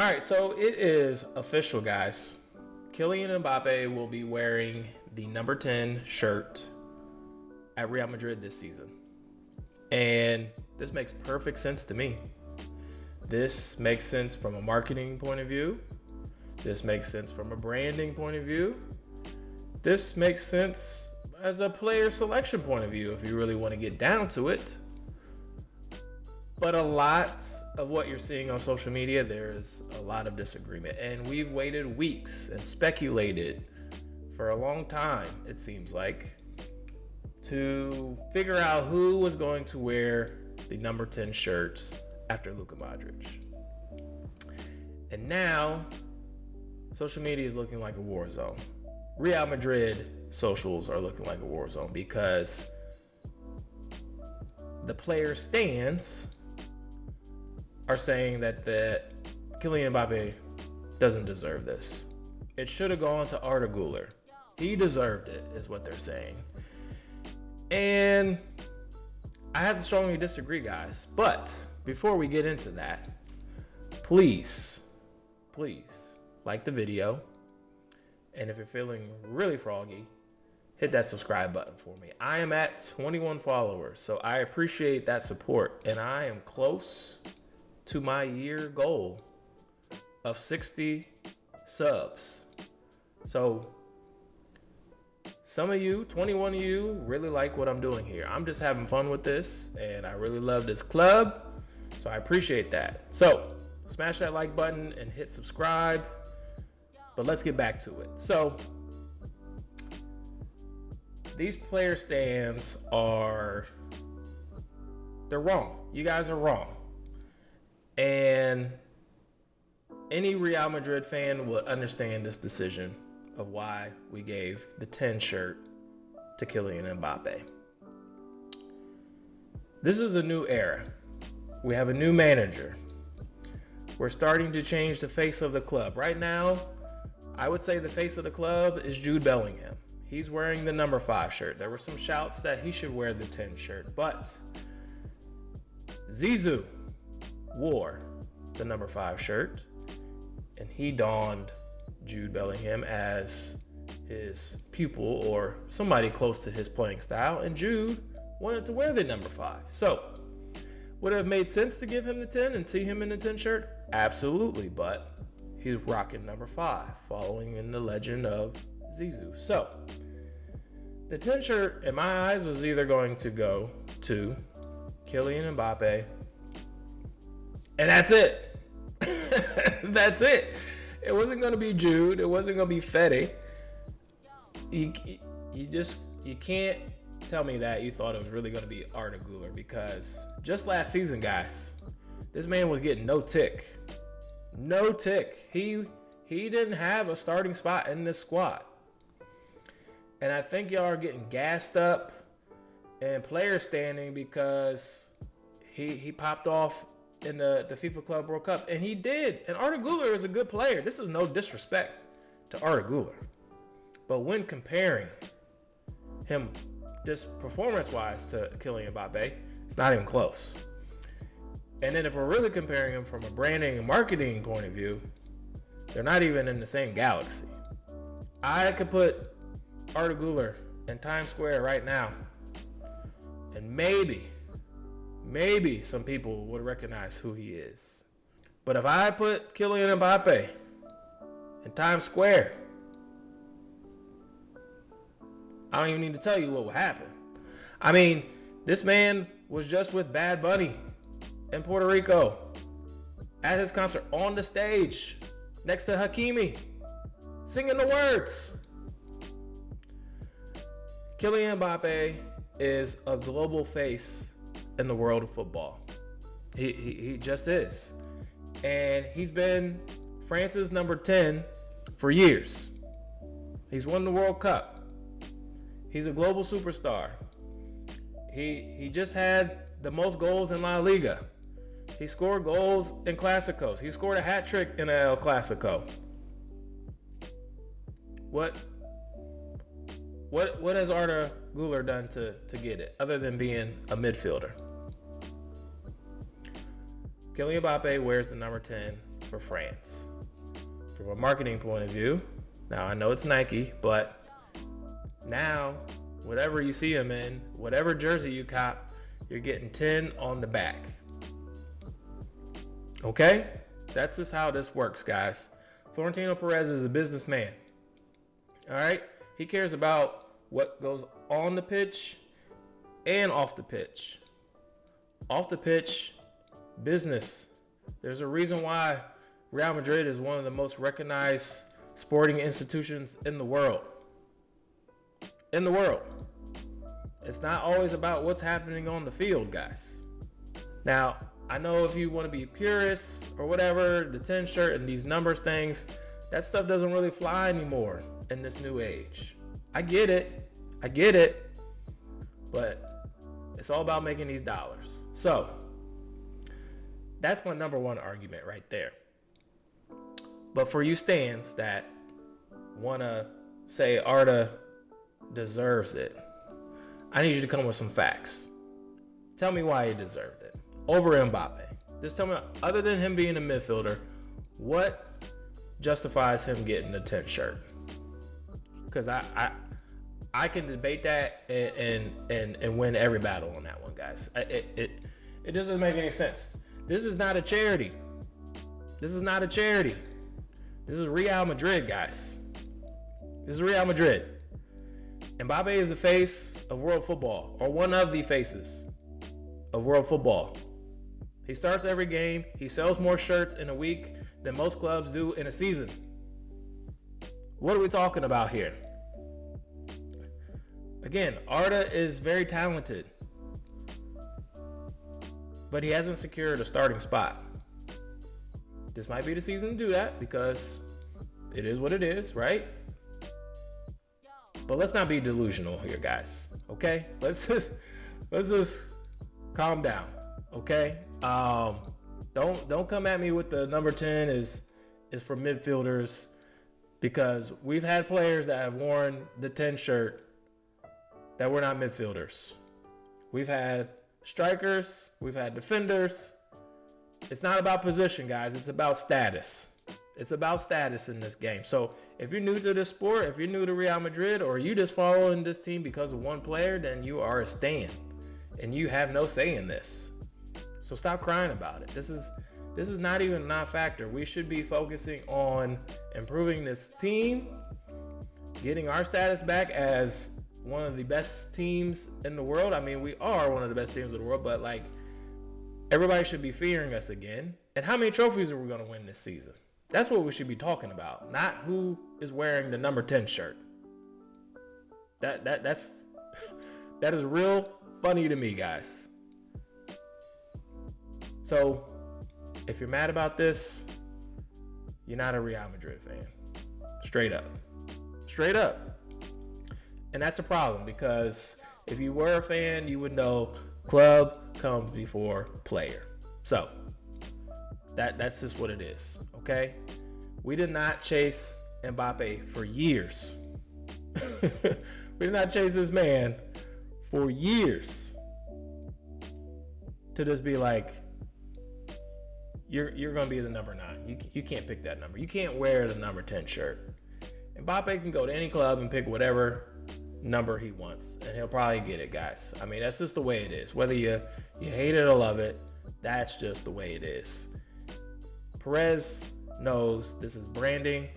All right, so it is official, guys. Kylian Mbappé will be wearing the number 10 shirt at Real Madrid this season. And this makes perfect sense to me. This makes sense from a marketing point of view. This makes sense from a branding point of view. This makes sense as a player selection point of view if you really want to get down to it. But a lot of what you're seeing on social media, there is a lot of disagreement. And we've waited weeks and speculated for a long time, it seems like, to figure out who was going to wear the number 10 shirt after Luka Modric. And now, social media is looking like a war zone. Real Madrid socials are looking like a war zone because the player stands are saying that Kylian Mbappé doesn't deserve this. It should have gone to Arda Güler. He deserved it, is what they're saying. And I have to strongly disagree, guys. But before we get into that, please like the video. And if you're feeling really froggy, hit that subscribe button for me. I am at 21 followers, so I appreciate that support. And I am close to my year goal of 60 subs. So some of you, 21 of you, really like what I'm doing here. I'm just having fun with this, and I really love this club, so I appreciate that. So smash that like button and hit subscribe. But let's get back to it. So these player stands they're wrong. You guys are wrong. And any Real Madrid fan would understand this decision of why we gave the 10 shirt to Kylian Mbappé. This is a new era. We have a new manager. We're starting to change the face of the club. Right now, I would say the face of the club is Jude Bellingham. He's wearing the number 5 shirt. There were some shouts that he should wear the 10 shirt, but Zizou wore the number 5 shirt, and he donned Jude Bellingham as his pupil or somebody close to his playing style, and Jude wanted to wear the number 5. So, would it have made sense to give him the 10 and see him in the 10 shirt? Absolutely, but he's rocking number 5, following in the legend of Zizou. So, the 10 shirt, in my eyes, was either going to go to Kylian Mbappé, and that's it. That's it. It wasn't going to be Jude. It wasn't going to be Fede. You can't tell me that you thought it was really going to be Arda Güler, because just last season, guys, this man was getting no tick. No tick. He didn't have a starting spot in this squad. And I think y'all are getting gassed up and player standing because he popped off in the FIFA Club World Cup. And he did. And Arda Güler is a good player. This is no disrespect to Arda Güler. But when comparing him just performance-wise to Kylian Mbappé, it's not even close. And then if we're really comparing him from a branding and marketing point of view, they're not even in the same galaxy. I could put Arda Güler in Times Square right now, and maybe some people would recognize who he is. But if I put Kylian Mbappé in Times Square, I don't even need to tell you what would happen. I mean, this man was just with Bad Bunny in Puerto Rico at his concert on the stage next to Hakimi, singing the words. Kylian Mbappé is a global face in the world of football. He just is. And he's been France's number 10 for years. He's won the World Cup. He's a global superstar. He just had the most goals in La Liga. He scored goals in Clásicos. He scored a hat trick in El Clásico. What has Arda Güler done to get it, other than being a midfielder? Kylian Mbappé wears the number 10 for France. From a marketing point of view, now I know it's Nike, but now whatever you see him in, whatever jersey you cop, you're getting 10 on the back. Okay? That's just how this works, guys. Florentino Pérez is a businessman. All right? He cares about what goes on the pitch and off the pitch. Off the pitch, business. There's a reason why Real Madrid is one of the most recognized sporting institutions in the world. In the world. It's not always about what's happening on the field, guys. Now, I know if you want to be purist or whatever, the 10 shirt and these numbers things, that stuff doesn't really fly anymore in this new age. I get it. But it's all about making these dollars. So, that's my number one argument right there. But for you stands that want to say Arda deserves it, I need you to come with some facts. Tell me why he deserved it over Mbappé. Just tell me, other than him being a midfielder, what justifies him getting the 10th shirt? Because I can debate that and win every battle on that one, guys. It doesn't make any sense. This is not a charity. This is Real Madrid, guys. This is Real Madrid. Mbappé is the face of world football, or one of the faces of world football. He starts every game. He sells more shirts in a week than most clubs do in a season. What are we talking about here? Again, Arda is very talented, but he hasn't secured a starting spot. This might be the season to do that because it is what it is, right? But let's not be delusional here, guys. Okay? Let's just calm down. Okay? Don't come at me with the number 10 is for midfielders, because we've had players that have worn the 10 shirt that were not midfielders. We've had strikers, we've had defenders. It's not about position, guys. It's about status. It's about status in this game. So if you're new to this sport, if you're new to Real Madrid, or you just following this team because of one player, then you are a stan, and you have no say in this. So stop crying about it. This is not even a non-factor. We should be focusing on improving this team, getting our status back as one of the best teams in the world. I mean, we are one of the best teams in the world, but like, everybody should be fearing us again. And how many trophies are we going to win this season? That's what we should be talking about, not who is wearing the number 10 shirt. That is real funny to me, guys. So, if you're mad about this, you're not a Real Madrid fan. Straight up. And that's a problem, because if you were a fan, you would know club comes before player. So, that's just what it is, okay? We did not chase Mbappé for years. We did not chase this man for years to just be like, you're going to be the number 9. You can't pick that number. You can't wear the number 10 shirt. Mbappé can go to any club and pick whatever number he wants, and he'll probably get it, guys. I mean, that's just the way it is. Whether you hate it or love it, that's just the way it is. Perez knows this is branding,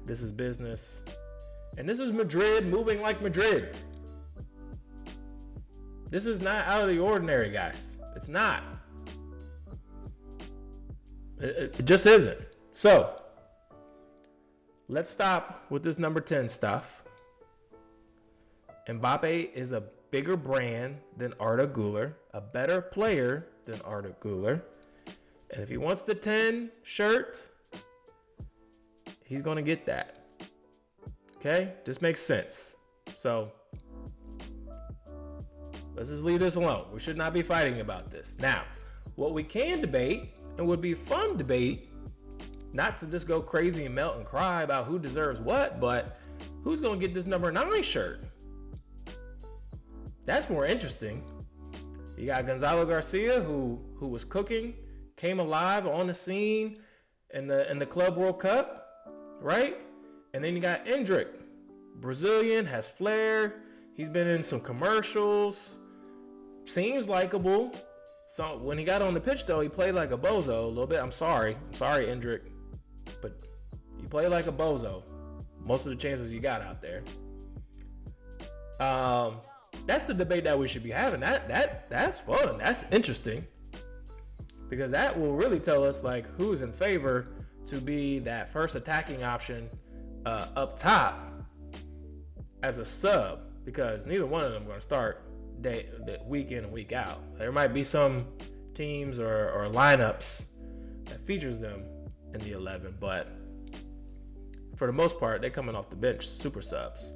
this is business, and this is Madrid moving like Madrid. This is not out of the ordinary, guys. It's not. It just isn't. So, let's stop with this number 10 stuff. Mbappé is a bigger brand than Arda Güler, a better player than Arda Güler. And if he wants the 10 shirt, he's going to get that. Okay? Just makes sense. So, let's just leave this alone. We should not be fighting about this. Now, what we can debate, and would be fun debate, not to just go crazy and melt and cry about who deserves what, but who's going to get this number 9 shirt? That's more interesting. You got Gonzalo García, who was cooking, came alive on the scene, in the Club World Cup, right? And then you got Endrick, Brazilian, has flair. He's been in some commercials. Seems likable. So when he got on the pitch, though, he played like a bozo a little bit. I'm sorry, Endrick, but you play like a bozo most of the chances you got out there. That's the debate that we should be having. That's fun. That's interesting, because that will really tell us like who's in favor to be that first attacking option up top as a sub, because neither one of them are going to start week in and week out. There might be some teams or lineups that features them in the 11, but for the most part, they're coming off the bench, super subs.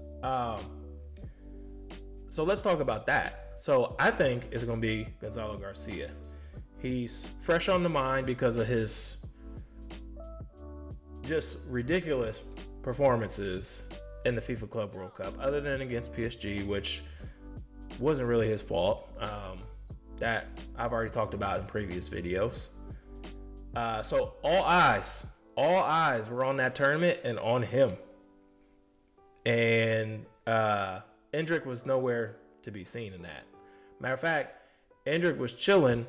So let's talk about that. So I think it's going to be Gonzalo Garcia. He's fresh on the mind because of his just ridiculous performances in the FIFA Club World Cup, other than against PSG, which wasn't really his fault. That I've already talked about in previous videos. So all eyes were on that tournament and on him. And Endrick was nowhere to be seen in that. Matter of fact, Endrick was chilling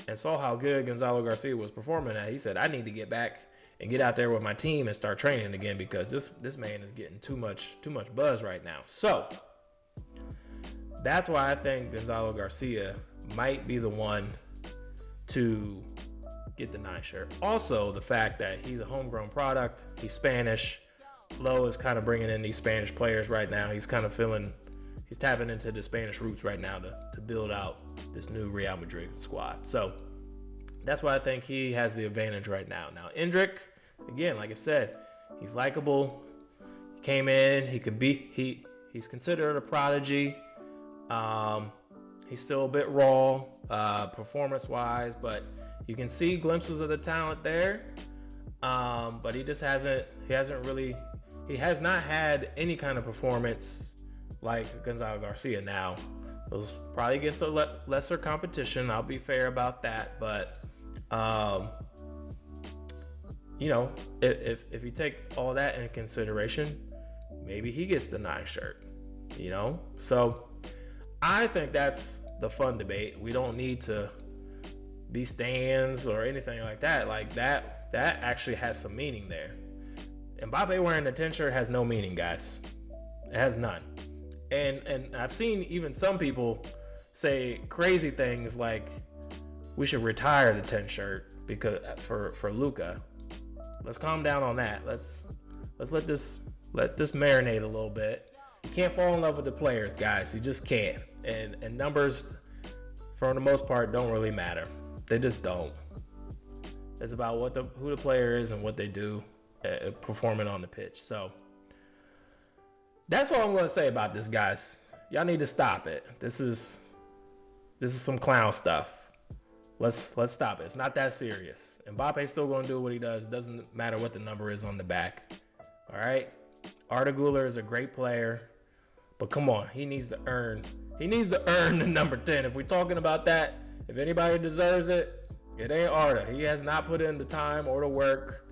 and saw how good Gonzalo Garcia was performing at. He said, I need to get back and get out there with my team and start training again, because this man is getting too much buzz right now. So that's why I think Gonzalo Garcia might be the one to get the 9 shirt. Also, the fact that he's a homegrown product, he's Spanish. Flo is kind of bringing in these Spanish players right now. He's tapping into the Spanish roots right now to build out this new Real Madrid squad. So that's why I think he has the advantage right now. Now, Endrick, again, like I said, he's likable. He came in, he's considered a prodigy. He's still a bit raw, performance-wise, but you can see glimpses of the talent there. But he has not had any kind of performance like Gonzalo Garcia. Now, it was probably against a lesser competition. I'll be fair about that. But, if you take all that into consideration, maybe he gets the 9 shirt, So I think that's the fun debate. We don't need to be stands or anything like that. Like that actually has some meaning there. Mbappé wearing the 10 shirt has no meaning, guys. It has none. And I've seen even some people say crazy things like we should retire the 10 shirt because for Luka. Let's calm down on that. Let's let this marinate a little bit. You can't fall in love with the players, guys. You just can't. And numbers, for the most part, don't really matter. They just don't. It's about who the player is and what they do performing on the pitch. So that's all I'm going to say about this, guys. Y'all need to stop it. This is some clown stuff. Let's stop it. It's not that serious. Mbappe's still going to do what he does. It doesn't matter what the number is on the back. All right? Arda Güler is a great player, but come on, he needs to earn the number 10. If we're talking about that, if anybody deserves it, it ain't Arda. He has not put in the time or the work.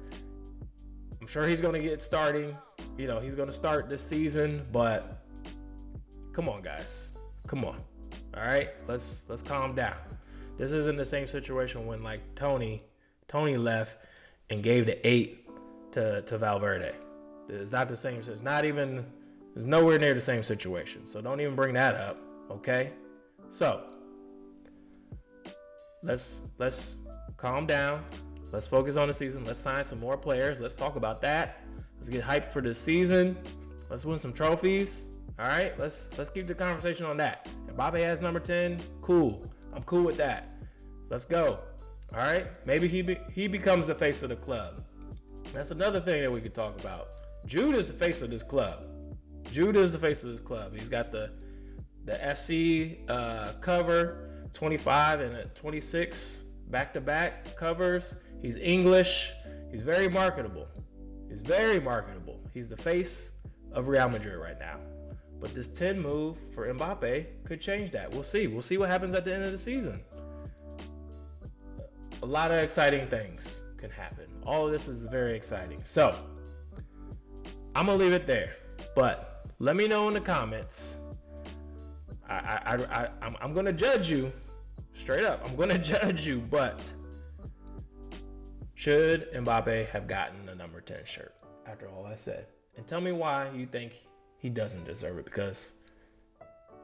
I'm sure he's going to get starting. He's going to start this season, but come on, guys. Come on. All right? Let's calm down. This isn't the same situation when like Tony left and gave the 8 to Valverde. It's not the same. It's nowhere near the same situation. So don't even bring that up, okay? So let's calm down. Let's focus on the season. Let's sign some more players. Let's talk about that. Let's get hyped for this season. Let's win some trophies. All right, let's keep the conversation on that. If Mbappé has number 10, cool. I'm cool with that. Let's go. All right, maybe he becomes the face of the club. That's another thing that we could talk about. Jude is the face of this club. He's got the FC cover, 25 and 26 back-to-back covers. He's English. He's very marketable. He's the face of Real Madrid right now. But this 10 move for Mbappé could change that. We'll see. We'll see what happens at the end of the season. A lot of exciting things can happen. All of this is very exciting. So I'm gonna leave it there, but let me know in the comments. I'm gonna judge you straight up. I'm gonna judge you, but should Mbappé have gotten the number 10 shirt after all I said? And tell me why you think he doesn't deserve it, because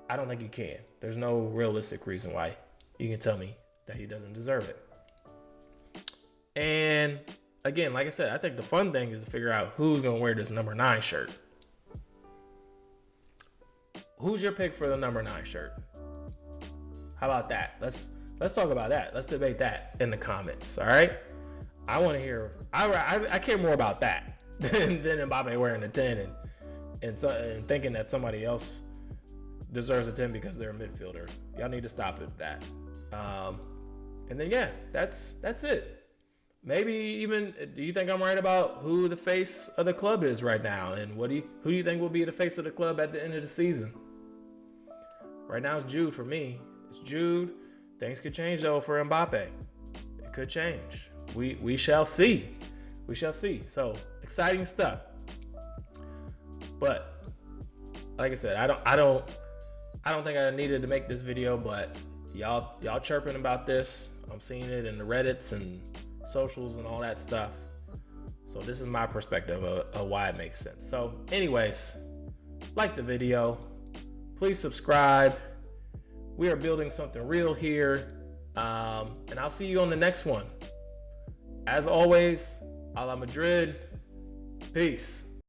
I don't think he can. There's no realistic reason why you can tell me that he doesn't deserve it. And again, like I said, I think the fun thing is to figure out who's going to wear this number 9 shirt. Who's your pick for the number 9 shirt? How about that? Let's talk about that. Let's debate that in the comments, all right? I want to hear. I care more about that than Mbappé wearing a 10 and thinking that somebody else deserves a 10 because they're a midfielder. Y'all need to stop at that. And then yeah, that's it. Maybe even, do you think I'm right about who the face of the club is right now? And who do you think will be the face of the club at the end of the season? Right now it's Jude for me. It's Jude. Things could change though for Mbappé. It could change. We shall see. We shall see. So exciting stuff. But like I said, I don't think I needed to make this video, but y'all chirping about this. I'm seeing it in the Reddits and socials and all that stuff. So this is my perspective of why it makes sense. So anyways, like the video, please subscribe. We are building something real here. And I'll see you on the next one. As always, a la Madrid. Peace.